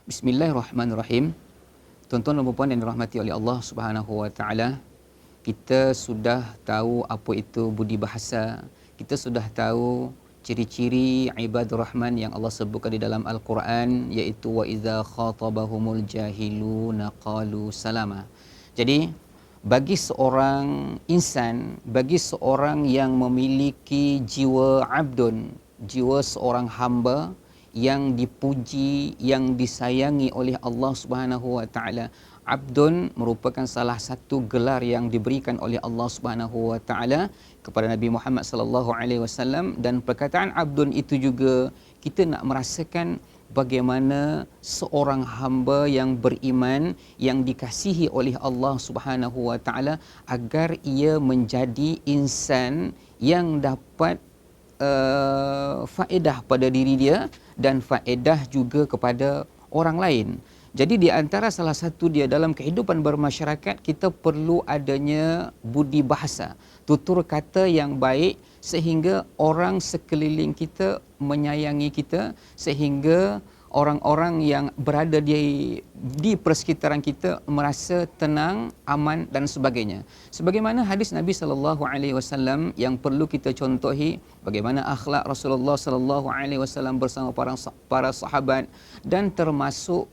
Bismillahirrahmanirrahim. Tuan-tuan dan puan yang dirahmati oleh Allah Subhanahu wa taala, kita sudah tahu apa itu budi bahasa. Kita sudah tahu ciri-ciri ibadur rahman yang Allah sebutkan di dalam Al-Quran, iaitu wa idza khatabahumul jahiluna qalu salama. Jadi bagi seorang insan, bagi seorang yang memiliki jiwa abdun, jiwa seorang hamba yang dipuji, yang disayangi oleh Allah Subhanahu wa taala. Abdun merupakan salah satu gelar yang diberikan oleh Allah Subhanahu wa taala kepada Nabi Muhammad sallallahu alaihi wasallam, dan perkataan abdun itu juga kita nak merasakan bagaimana seorang hamba yang beriman, yang dikasihi oleh Allah Subhanahu wa taala, agar ia menjadi insan yang dapat faedah pada diri dia dan faedah juga kepada orang lain. Jadi di antara salah satu dia dalam kehidupan bermasyarakat, kita perlu adanya budi bahasa, tutur kata yang baik, sehingga orang sekeliling kita menyayangi kita, sehingga orang-orang yang berada di persekitaran kita merasa tenang, aman dan sebagainya. Sebagaimana hadis Nabi sallallahu alaihi wasallam yang perlu kita contohi, bagaimana akhlak Rasulullah sallallahu alaihi wasallam bersama para sahabat, dan termasuk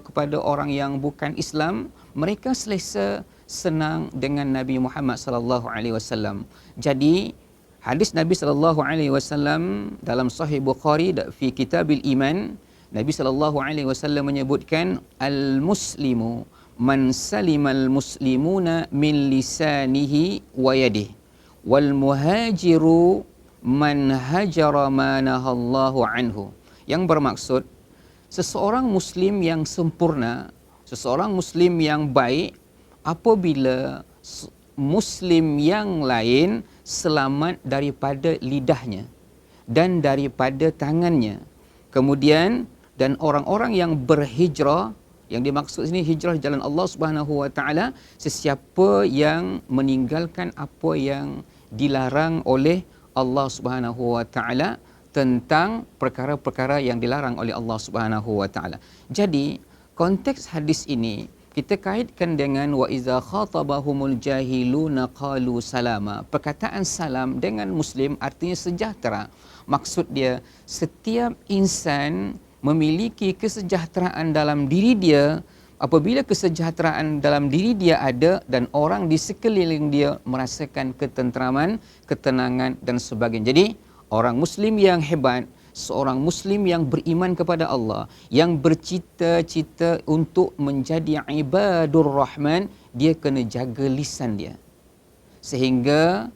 kepada orang yang bukan Islam, mereka selesa senang dengan Nabi Muhammad sallallahu alaihi wasallam. Jadi hadis Nabi sallallahu alaihi wasallam dalam Sahih Bukhari fi Kitabil Iman, Nabi sallallahu alaihi wasallam menyebutkan al-muslimu man salimal muslimuna min lisanihi wa yadihi wal muhajiru man hajara ma nahallahu anhu. Yang bermaksud seseorang muslim yang sempurna, seseorang muslim yang baik apabila muslim yang lain selamat daripada lidahnya dan daripada tangannya. Kemudian dan orang-orang yang berhijrah, yang dimaksud sini hijrah jalan Allah Subhanahu wa taala, sesiapa yang meninggalkan apa yang dilarang oleh Allah Subhanahu wa taala tentang perkara-perkara yang dilarang oleh Allah Subhanahu wa taala. Jadi konteks hadis ini kita kaitkan dengan wa iza khatabahumul jahiluna qalu salama. Perkataan salam dengan muslim artinya sejahtera. Maksud dia setiap insan memiliki kesejahteraan dalam diri dia. Apabila kesejahteraan dalam diri dia ada dan orang di sekeliling dia merasakan ketenteraman, ketenangan dan sebagainya. Jadi orang muslim yang hebat, seorang muslim yang beriman kepada Allah, yang bercita-cita untuk menjadi ibadur rahman, dia kena jaga lisan dia. Sehingga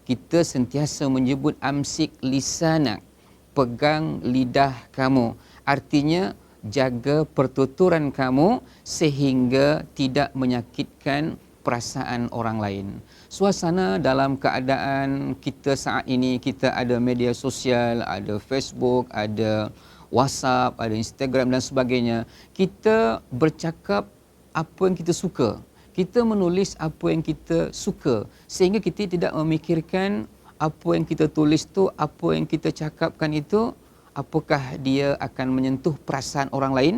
kita sentiasa menyebut amsik lisanak, pegang lidah kamu. Artinya jaga pertuturan kamu sehingga tidak menyakitkan perasaan orang lain. Suasana dalam keadaan kita saat ini, kita ada media sosial, ada Facebook, ada WhatsApp, ada Instagram dan sebagainya. Kita bercakap apa yang kita suka. Kita menulis apa yang kita suka, sehingga kita tidak memikirkan apa yang kita tulis tu, apa yang kita cakapkan itu, apakah dia akan menyentuh perasaan orang lain,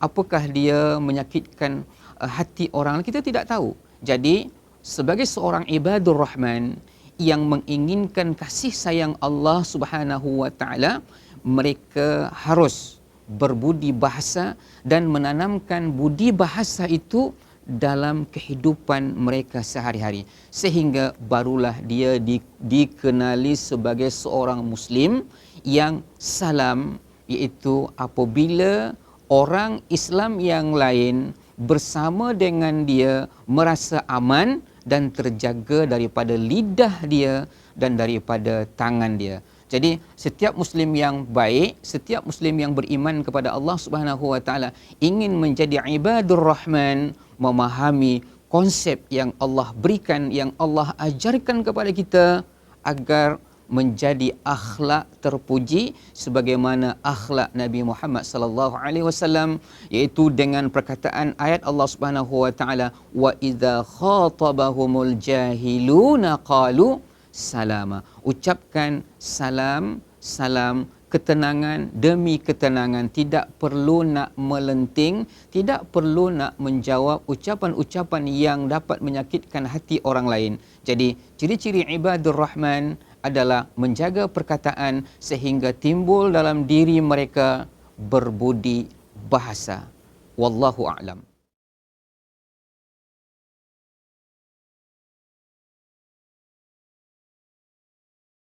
apakah dia menyakitkan hati orang lain, kita tidak tahu. Jadi sebagai seorang ibadur rahman yang menginginkan kasih sayang Allah Subhanahu wa taala, mereka harus berbudi bahasa dan menanamkan budi bahasa itu dalam kehidupan mereka sehari-hari, sehingga barulah dia dikenali sebagai seorang muslim yang salam, iaitu apabila orang Islam yang lain bersama dengan dia merasa aman dan terjaga daripada lidah dia dan daripada tangan dia. Jadi setiap muslim yang baik, setiap muslim yang beriman kepada Allah Subhanahu wa taala ingin menjadi ibadur rahman, memahami konsep yang Allah berikan, yang Allah ajarkan kepada kita agar menjadi akhlak terpuji sebagaimana akhlak Nabi Muhammad sallallahu alaihi wasallam, iaitu dengan perkataan ayat Allah Subhanahu wa taala wa idza khatabahumul jahiluna qalu salama. Ucapkan salam ketenangan demi ketenangan, tidak perlu nak melenting, tidak perlu nak menjawab ucapan-ucapan yang dapat menyakitkan hati orang lain. Jadi ciri-ciri ibadur rahman adalah menjaga perkataan sehingga timbul dalam diri mereka berbudi bahasa. Wallahu a'lam.